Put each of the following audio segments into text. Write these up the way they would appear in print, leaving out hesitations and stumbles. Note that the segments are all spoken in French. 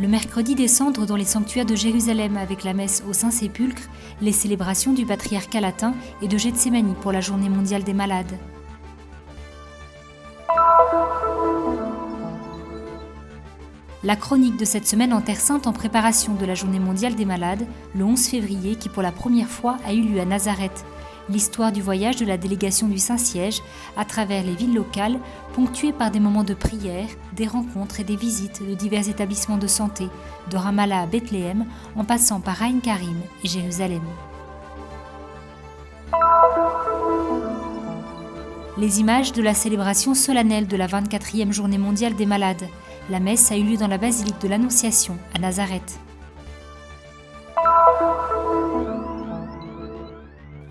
Le mercredi des cendres dans les sanctuaires de Jérusalem avec la messe au Saint-Sépulcre, les célébrations du patriarcat latin et de Gethsémani pour la journée mondiale des malades. La chronique de cette semaine en Terre Sainte en préparation de la journée mondiale des malades, le 11 février, qui pour la première fois a eu lieu à Nazareth. L'histoire du voyage de la délégation du Saint-Siège à travers les villes locales, ponctuées par des moments de prière, des rencontres et des visites de divers établissements de santé, de Ramallah à Bethléem, en passant par Ain Karim et Jérusalem. Les images de la célébration solennelle de la 24e journée mondiale des malades. La messe a eu lieu dans la basilique de l'Annonciation, à Nazareth.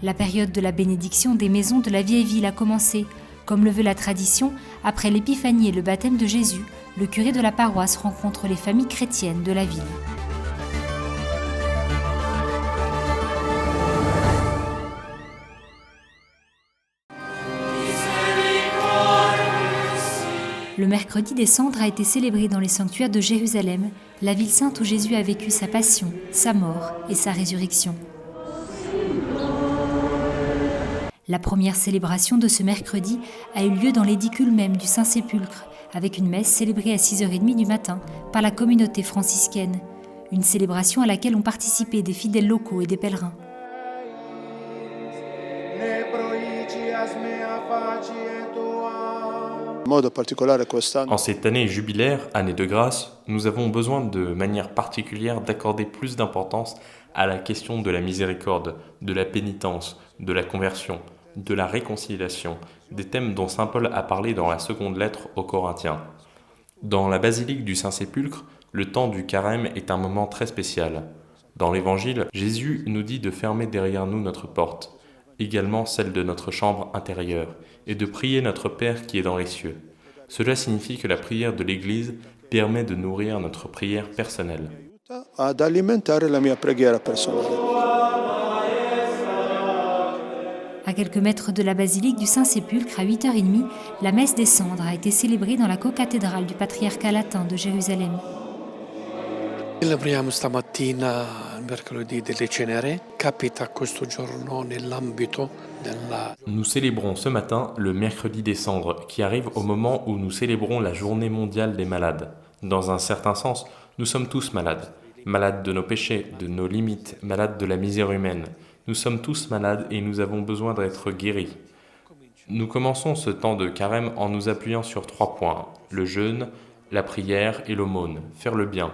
La période de la bénédiction des maisons de la vieille ville a commencé. Comme le veut la tradition, après l'épiphanie et le baptême de Jésus, le curé de la paroisse rencontre les familles chrétiennes de la ville. Le mercredi des cendres a été célébré dans les sanctuaires de Jérusalem, la ville sainte où Jésus a vécu sa passion, sa mort et sa résurrection. La première célébration de ce mercredi a eu lieu dans l'édicule même du Saint-Sépulcre, avec une messe célébrée à 6h30 du matin par la communauté franciscaine. Une célébration à laquelle ont participé des fidèles locaux et des pèlerins. En cette année jubilaire, année de grâce, nous avons besoin de manière particulière d'accorder plus d'importance à la question de la miséricorde, de la pénitence, de la conversion, de la réconciliation, des thèmes dont saint Paul a parlé dans la seconde lettre aux Corinthiens. Dans la basilique du Saint-Sépulcre, le temps du carême est un moment très spécial. Dans l'Évangile, Jésus nous dit de fermer derrière nous notre porte, également celle de notre chambre intérieure, et de prier notre Père qui est dans les cieux. Cela signifie que la prière de l'Église permet de nourrir notre prière personnelle. À quelques mètres de la basilique du Saint-Sépulcre, à 8h30, la messe des cendres a été célébrée dans la cocathédrale du patriarcat latin de Jérusalem. Celebriamo stamattina il mercoledì delle ceneri, capita questo giorno nell'ambito della... Nous célébrons ce matin le mercredi des cendres, qui arrive au moment où nous célébrons la journée mondiale des malades. Dans un certain sens, nous sommes tous malades. Malades de nos péchés, de nos limites, malades de la misère humaine. Nous sommes tous malades et nous avons besoin d'être guéris. Nous commençons ce temps de carême en nous appuyant sur 3 points, le jeûne, la prière et l'aumône, faire le bien.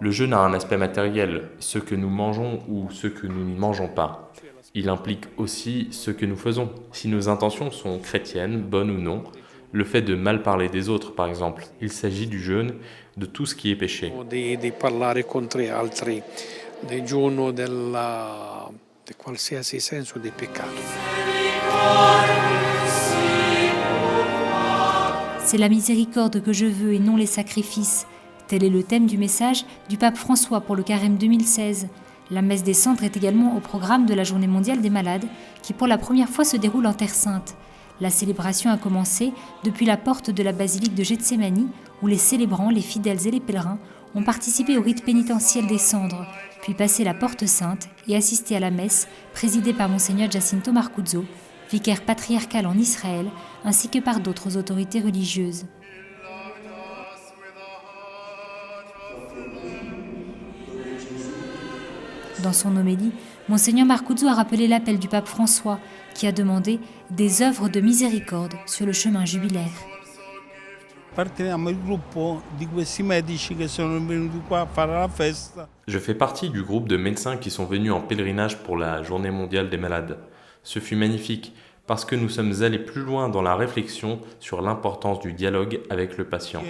Le jeûne a un aspect matériel, ce que nous mangeons ou ce que nous ne mangeons pas. Il implique aussi ce que nous faisons, si nos intentions sont chrétiennes, bonnes ou non. Le fait de mal parler des autres, par exemple. Il s'agit du jeûne de tout ce qui est péché. Di parlare contro altri, digiuno di qualsiasi senso di peccato. C'est la miséricorde que je veux et non les sacrifices. Tel est le thème du message du pape François pour le carême 2016. La messe des cendres est également au programme de la Journée mondiale des malades, qui pour la première fois se déroule en Terre Sainte. La célébration a commencé depuis la porte de la basilique de Gethsémani, où les célébrants, les fidèles et les pèlerins ont participé au rite pénitentiel des cendres, puis passé la porte sainte et assisté à la messe présidée par Monseigneur Giacinto Marcuzzo, vicaire patriarcal en Israël, ainsi que par d'autres autorités religieuses. Dans son homélie, Monseigneur Marcuzzo a rappelé l'appel du pape François, qui a demandé des œuvres de miséricorde sur le chemin jubilaire. Je fais partie du groupe de médecins qui sont venus en pèlerinage pour la Journée mondiale des malades. Ce fut magnifique, parce que nous sommes allés plus loin dans la réflexion sur l'importance du dialogue avec le patient.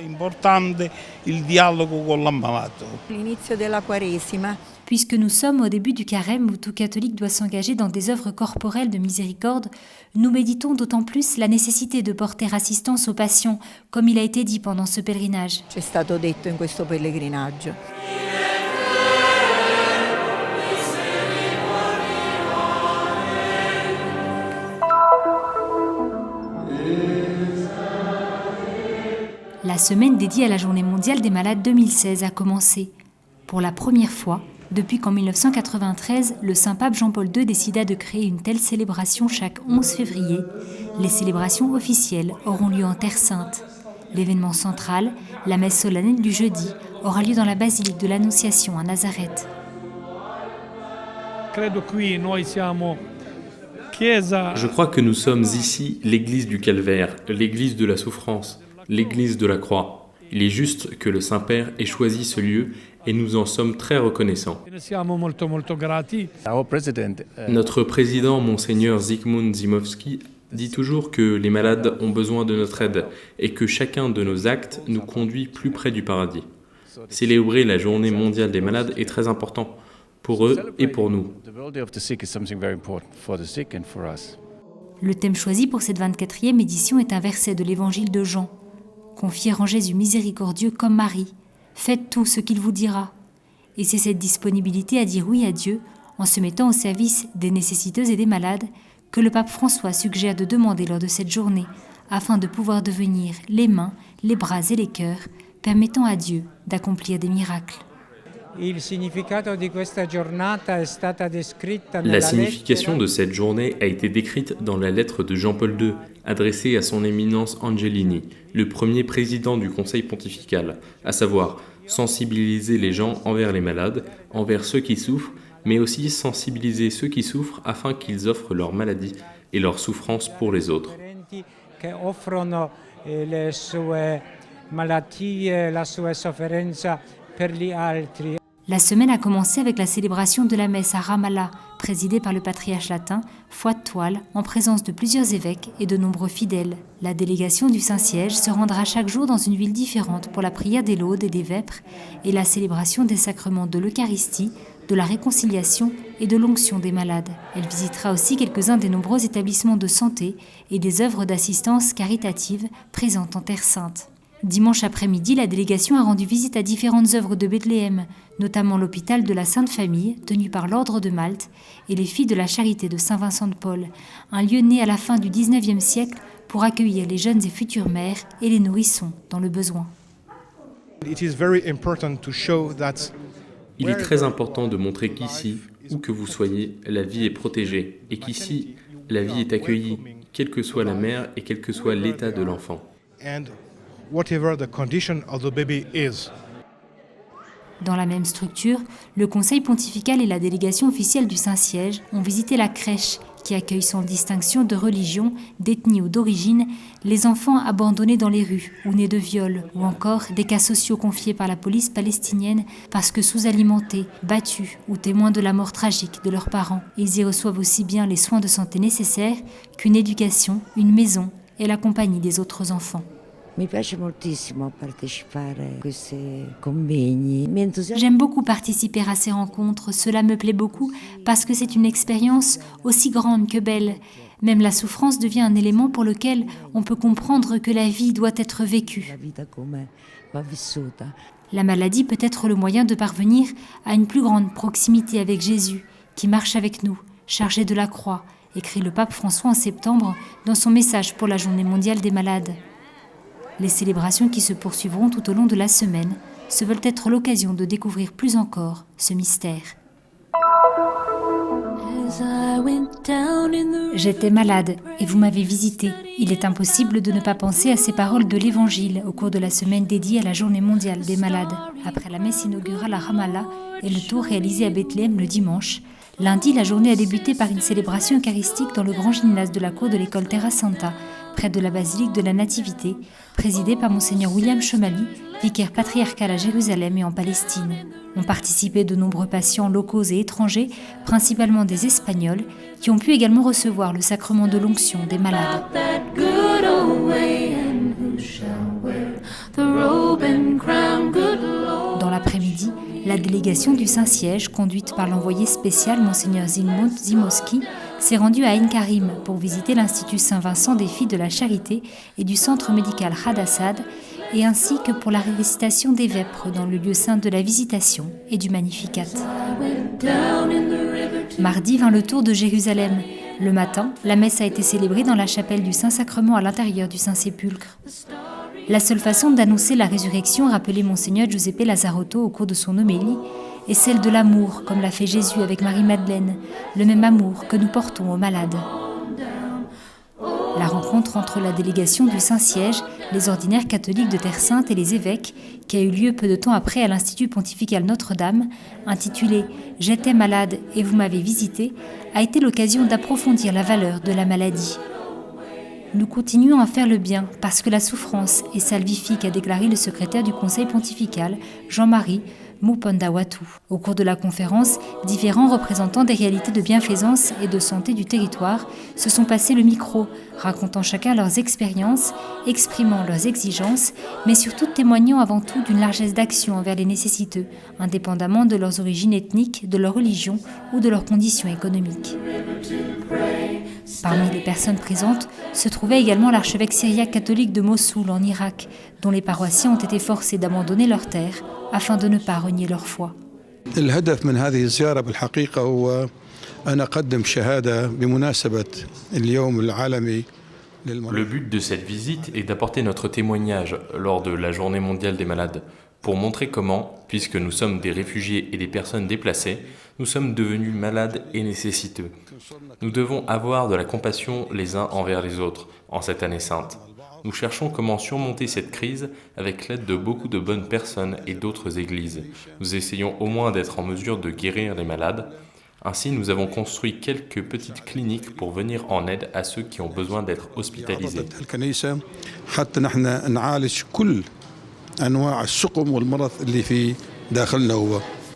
Puisque nous sommes au début du carême où tout catholique doit s'engager dans des œuvres corporelles de miséricorde, nous méditons d'autant plus la nécessité de porter assistance aux patients, comme il a été dit pendant ce pèlerinage. C'è stato detto in questo pellegrinaggio. La La semaine dédiée à la Journée mondiale des malades 2016 a commencé. Pour la première fois, depuis qu'en 1993, le Saint-Pape Jean-Paul II décida de créer une telle célébration chaque 11 février, les célébrations officielles auront lieu en Terre Sainte. L'événement central, la messe solennelle du jeudi, aura lieu dans la basilique de l'Annonciation à Nazareth. Je crois que nous sommes ici l'église du calvaire, l'église de la souffrance, l'église de la croix. Il est juste que le Saint-Père ait choisi ce lieu et nous en sommes très reconnaissants. Notre président, Monseigneur Zygmunt Zimowski, dit toujours que les malades ont besoin de notre aide et que chacun de nos actes nous conduit plus près du paradis. Célébrer la Journée mondiale des malades est très important pour eux et pour nous. Le thème choisi pour cette 24e édition est un verset de l'Évangile de Jean. Confiez en Jésus miséricordieux comme Marie. Faites tout ce qu'il vous dira. Et c'est cette disponibilité à dire oui à Dieu, en se mettant au service des nécessiteuses et des malades, que le pape François suggère de demander lors de cette journée, afin de pouvoir devenir les mains, les bras et les cœurs, permettant à Dieu d'accomplir des miracles. La signification de cette journée a été décrite dans la lettre de Jean-Paul II, adressée à son éminence Angelini, le premier président du Conseil pontifical, à savoir sensibiliser les gens envers les malades, envers ceux qui souffrent, mais aussi sensibiliser ceux qui souffrent afin qu'ils offrent leur maladie et leur souffrance pour les autres. La semaine a commencé avec la célébration de la messe à Ramallah, présidée par le patriarche latin Fouad Toual, en présence de plusieurs évêques et de nombreux fidèles. La délégation du Saint-Siège se rendra chaque jour dans une ville différente pour la prière des laudes et des vêpres et la célébration des sacrements de l'Eucharistie, de la réconciliation et de l'onction des malades. Elle visitera aussi quelques-uns des nombreux établissements de santé et des œuvres d'assistance caritative présentes en Terre Sainte. Dimanche après-midi, la délégation a rendu visite à différentes œuvres de Bethléem, notamment l'hôpital de la Sainte Famille, tenu par l'Ordre de Malte, et les Filles de la Charité de Saint-Vincent de Paul, un lieu né à la fin du XIXe siècle pour accueillir les jeunes et futures mères et les nourrissons dans le besoin. Il est très important de montrer qu'ici, où que vous soyez, la vie est protégée, et qu'ici, la vie est accueillie, quelle que soit la mère et quel que soit l'état de l'enfant. Dans la même structure, le Conseil pontifical et la délégation officielle du Saint-Siège ont visité la crèche qui accueille sans distinction de religion, d'ethnie ou d'origine les enfants abandonnés dans les rues ou nés de viols, ou encore des cas sociaux confiés par la police palestinienne parce que sous-alimentés, battus ou témoins de la mort tragique de leurs parents. Ils y reçoivent aussi bien les soins de santé nécessaires qu'une éducation, une maison et la compagnie des autres enfants. J'aime beaucoup participer à ces rencontres, cela me plaît beaucoup parce que c'est une expérience aussi grande que belle. Même la souffrance devient un élément pour lequel on peut comprendre que la vie doit être vécue. La maladie peut être le moyen de parvenir à une plus grande proximité avec Jésus, qui marche avec nous, chargé de la croix, écrit le pape François en septembre dans son message pour la Journée mondiale des malades. Les célébrations qui se poursuivront tout au long de la semaine se veulent être l'occasion de découvrir plus encore ce mystère. J'étais malade et vous m'avez visité. Il est impossible de ne pas penser à ces paroles de l'Évangile au cours de la semaine dédiée à la Journée mondiale des malades. Après la messe inaugurale à Ramallah et le tour réalisé à Bethléem le dimanche, lundi, la journée a débuté par une célébration eucharistique dans le grand gymnase de la cour de l'école Terra Santa, près de la basilique de la Nativité, présidée par Monseigneur William Chomali, vicaire patriarcal à Jérusalem et en Palestine. Ont participé de nombreux patients locaux et étrangers, principalement des Espagnols, qui ont pu également recevoir le sacrement de l'onction des malades. Dans l'après-midi, la délégation du Saint-Siège, conduite par l'envoyé spécial Monseigneur Zygmunt Zimowski, s'est rendue à Ain Karim pour visiter l'Institut Saint-Vincent des Filles de la Charité et du centre médical Hadassad, et ainsi que pour la récitation des vêpres dans le lieu saint de la Visitation et du Magnificat. Mardi vint le tour de Jérusalem. Le matin, la messe a été célébrée dans la chapelle du Saint-Sacrement à l'intérieur du Saint-Sépulcre. La seule façon d'annoncer la résurrection, rappelait Monseigneur Giuseppe Lazzarotto au cours de son homélie, est celle de l'amour, comme l'a fait Jésus avec Marie-Madeleine, le même amour que nous portons aux malades. La rencontre entre la délégation du Saint-Siège, les ordinaires catholiques de Terre Sainte et les évêques, qui a eu lieu peu de temps après à l'Institut pontifical Notre-Dame, intitulée « J'étais malade et vous m'avez visité », a été l'occasion d'approfondir la valeur de la maladie. Nous continuons à faire le bien parce que la souffrance est salvifique, a déclaré le secrétaire du Conseil pontifical, Jean-Marie Mupandawatu. Au cours de la conférence, différents représentants des réalités de bienfaisance et de santé du territoire se sont passés le micro, racontant chacun leurs expériences, exprimant leurs exigences, mais surtout témoignant avant tout d'une largesse d'action envers les nécessiteux, indépendamment de leurs origines ethniques, de leur religion ou de leurs conditions économiques. Parmi les personnes présentes se trouvait également l'archevêque syriaque catholique de Mossoul en Irak, dont les paroissiens ont été forcés d'abandonner leurs terres afin de ne pas renier leur foi. الهدف من هذه الزيارة بالحقيقة هو أن أقدم شهادة بمناسبة اليوم العالمي للمرضى. Le but de cette visite est d'apporter notre témoignage lors de la Journée mondiale des malades, pour montrer comment, puisque nous sommes des réfugiés et des personnes déplacées, nous sommes devenus malades et nécessiteux. Nous devons avoir de la compassion les uns envers les autres en cette année sainte. Nous cherchons comment surmonter cette crise avec l'aide de beaucoup de bonnes personnes et d'autres églises. Nous essayons au moins d'être en mesure de guérir les malades. Ainsi, nous avons construit quelques petites cliniques pour venir en aide à ceux qui ont besoin d'être hospitalisés.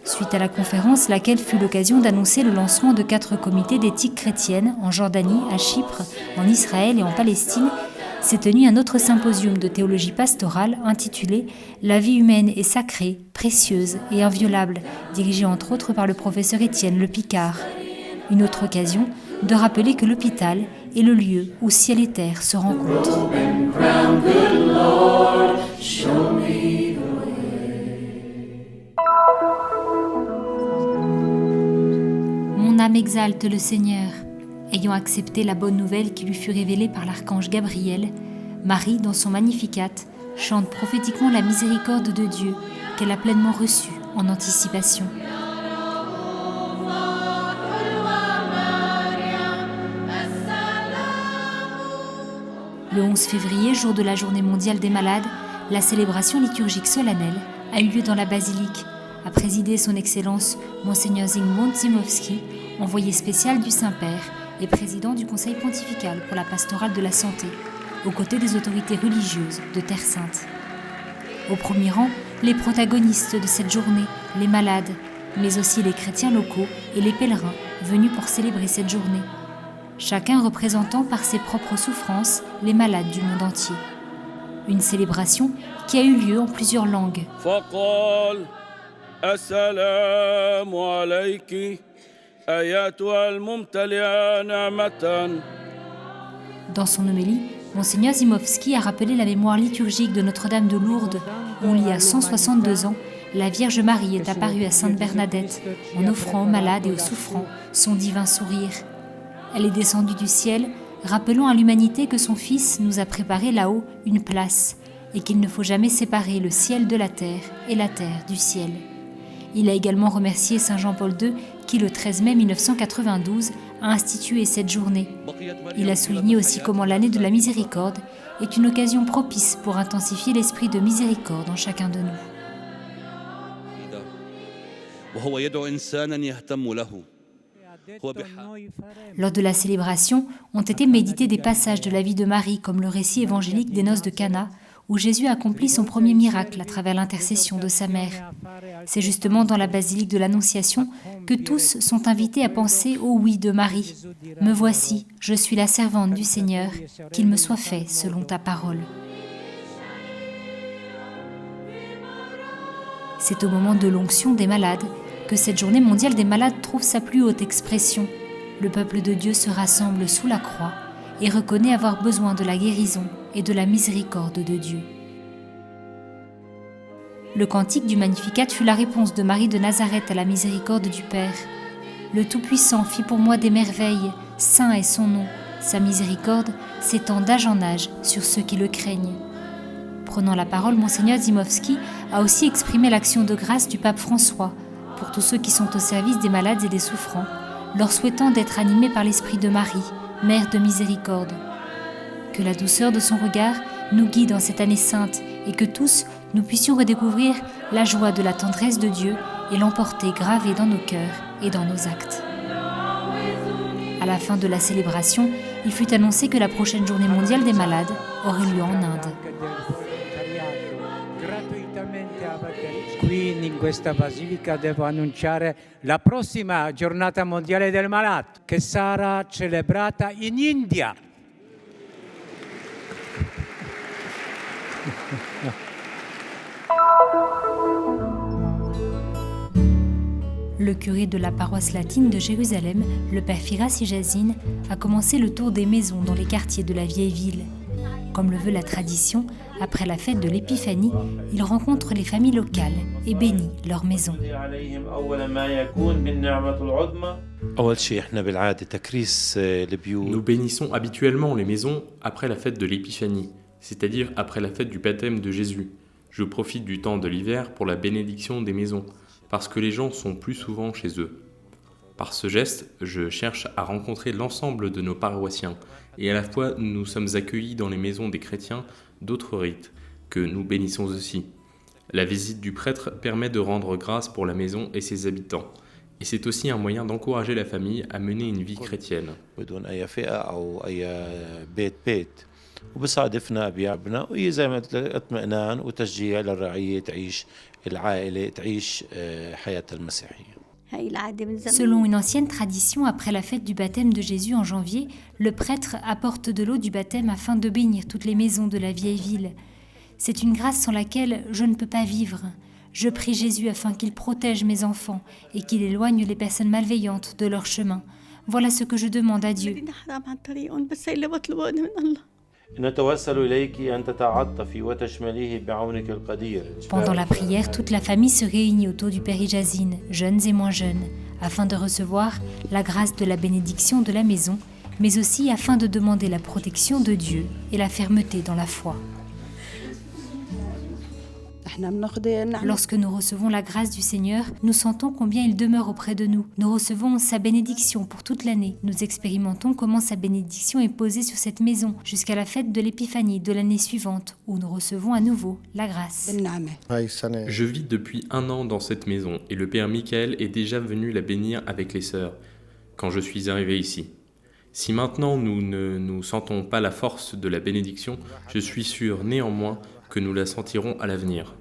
Suite à la conférence, laquelle fut l'occasion d'annoncer le lancement de 4 comités d'éthique chrétienne en Jordanie, à Chypre, en Israël et en Palestine, s'est tenu un autre symposium de théologie pastorale intitulé « La vie humaine est sacrée, précieuse et inviolable », dirigé entre autres par le professeur Étienne Le Picard. Une autre occasion de rappeler que l'hôpital est le lieu où ciel et terre se rencontrent. Mon âme exalte le Seigneur. Ayant accepté la bonne nouvelle qui lui fut révélée par l'archange Gabriel, Marie, dans son Magnificat, chante prophétiquement la miséricorde de Dieu qu'elle a pleinement reçue en anticipation. Le 11 février, jour de la Journée mondiale des malades, la célébration liturgique solennelle a eu lieu dans la basilique, a présidé son Excellence Monseigneur Zygmunt Zimowski, envoyé spécial du Saint-Père et président du Conseil pontifical pour la pastorale de la santé, aux côtés des autorités religieuses de Terre Sainte. Au premier rang, les protagonistes de cette journée, les malades, mais aussi les chrétiens locaux et les pèlerins venus pour célébrer cette journée, chacun représentant par ses propres souffrances les malades du monde entier. Une célébration qui a eu lieu en plusieurs langues. Dans son homélie, Monseigneur Zimowski a rappelé la mémoire liturgique de Notre-Dame de Lourdes, où il y a 162 ans, la Vierge Marie est apparue à Sainte Bernadette en offrant aux malades et aux souffrants son divin sourire. Elle est descendue du ciel, rappelant à l'humanité que son Fils nous a préparé là-haut une place et qu'il ne faut jamais séparer le ciel de la terre et la terre du ciel. Il a également remercié Saint Jean-Paul II qui, le 13 mai 1992, a institué cette journée. Il a souligné aussi comment l'année de la miséricorde est une occasion propice pour intensifier l'esprit de miséricorde en chacun de nous. Lors de la célébration, ont été médités des passages de la vie de Marie, comme le récit évangélique des noces de Cana, où Jésus accomplit son premier miracle à travers l'intercession de sa mère. C'est justement dans la basilique de l'Annonciation que tous sont invités à penser au oui de Marie. « Me voici, je suis la servante du Seigneur, qu'il me soit fait selon ta parole. » C'est au moment de l'onction des malades que cette journée mondiale des malades trouve sa plus haute expression. Le peuple de Dieu se rassemble sous la croix et reconnaît avoir besoin de la guérison et de la miséricorde de Dieu. Le cantique du Magnificat fut la réponse de Marie de Nazareth à la miséricorde du Père. Le Tout-Puissant fit pour moi des merveilles, saint est son nom, sa miséricorde s'étend d'âge en âge sur ceux qui le craignent. Prenant la parole, Monseigneur Zimowski a aussi exprimé l'action de grâce du pape François pour tous ceux qui sont au service des malades et des souffrants, leur souhaitant d'être animés par l'esprit de Marie, Mère de miséricorde. Que la douceur de son regard nous guide en cette année sainte et que tous, nous puissions redécouvrir la joie de la tendresse de Dieu et l'emporter gravée dans nos cœurs et dans nos actes. À la fin de la célébration, il fut annoncé que la prochaine journée mondiale des malades aurait lieu en Inde. Qui in questa basilica devo annunciare la prossima giornata mondiale del malato che sarà celebrata in India. Le curé de la paroisse latine de Jérusalem, le père Firas Ijazine, a commencé le tour des maisons dans les quartiers de la vieille ville. Comme le veut la tradition, après la fête de l'Épiphanie, il rencontre les familles locales et bénit leur maison. Nous bénissons habituellement les maisons après la fête de l'Épiphanie, c'est-à-dire après la fête du baptême de Jésus. Je profite du temps de l'hiver pour la bénédiction des maisons, parce que les gens sont plus souvent chez eux. Par ce geste, je cherche à rencontrer l'ensemble de nos paroissiens, et à la fois nous sommes accueillis dans les maisons des chrétiens d'autres rites, que nous bénissons aussi. La visite du prêtre permet de rendre grâce pour la maison et ses habitants, et c'est aussi un moyen d'encourager la famille à mener une vie chrétienne. وبصادفنا بأبناء وهي زي ما قلت لك اطمئنان وتشجيع للرعية تعيش العائلة تعيش حياة المسيحية. Selon une ancienne tradition, après la fête du baptême de Jésus en janvier, le prêtre apporte de l'eau du baptême afin de bénir toutes les maisons de la vieille ville. C'est une grâce sans laquelle je ne peux pas vivre. Je prie Jésus afin qu'il protège mes enfants et qu'il éloigne les personnes malveillantes de leur chemin. Voilà ce que je demande à Dieu. Pendant la prière, toute la famille se réunit autour du Père Ijazine, jeunes et moins jeunes, afin de recevoir la grâce de la bénédiction de la maison, mais aussi afin de demander la protection de Dieu et la fermeté dans la foi. Lorsque nous recevons la grâce du Seigneur, nous sentons combien il demeure auprès de nous. Nous recevons sa bénédiction pour toute l'année. Nous expérimentons comment sa bénédiction est posée sur cette maison jusqu'à la fête de l'Épiphanie de l'année suivante, où nous recevons à nouveau la grâce. Je vis depuis 1 an dans cette maison et le Père Michael est déjà venu la bénir avec les sœurs quand je suis arrivé ici. Si maintenant nous ne nous sentons pas la force de la bénédiction, je suis sûr néanmoins que nous la sentirons à l'avenir.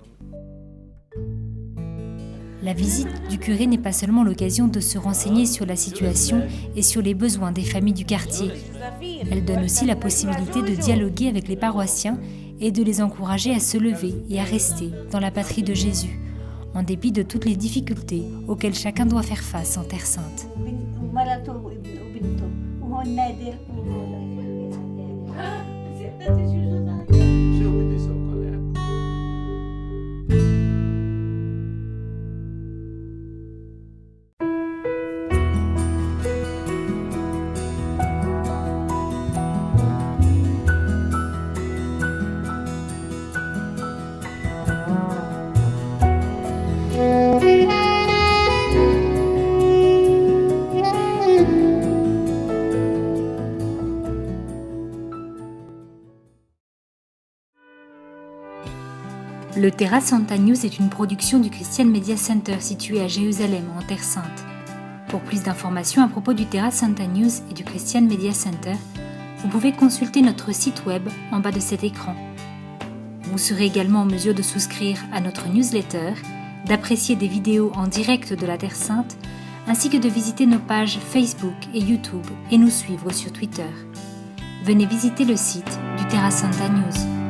La visite du curé n'est pas seulement l'occasion de se renseigner sur la situation et sur les besoins des familles du quartier. Elle donne aussi la possibilité de dialoguer avec les paroissiens et de les encourager à se lever et à rester dans la patrie de Jésus, en dépit de toutes les difficultés auxquelles chacun doit faire face en Terre Sainte. Le Terra Santa News est une production du Christian Media Center situé à Jérusalem, en Terre Sainte. Pour plus d'informations à propos du Terra Santa News et du Christian Media Center, vous pouvez consulter notre site web en bas de cet écran. Vous serez également en mesure de souscrire à notre newsletter, d'apprécier des vidéos en direct de la Terre Sainte, ainsi que de visiter nos pages Facebook et YouTube et nous suivre sur Twitter. Venez visiter le site du Terra Santa News.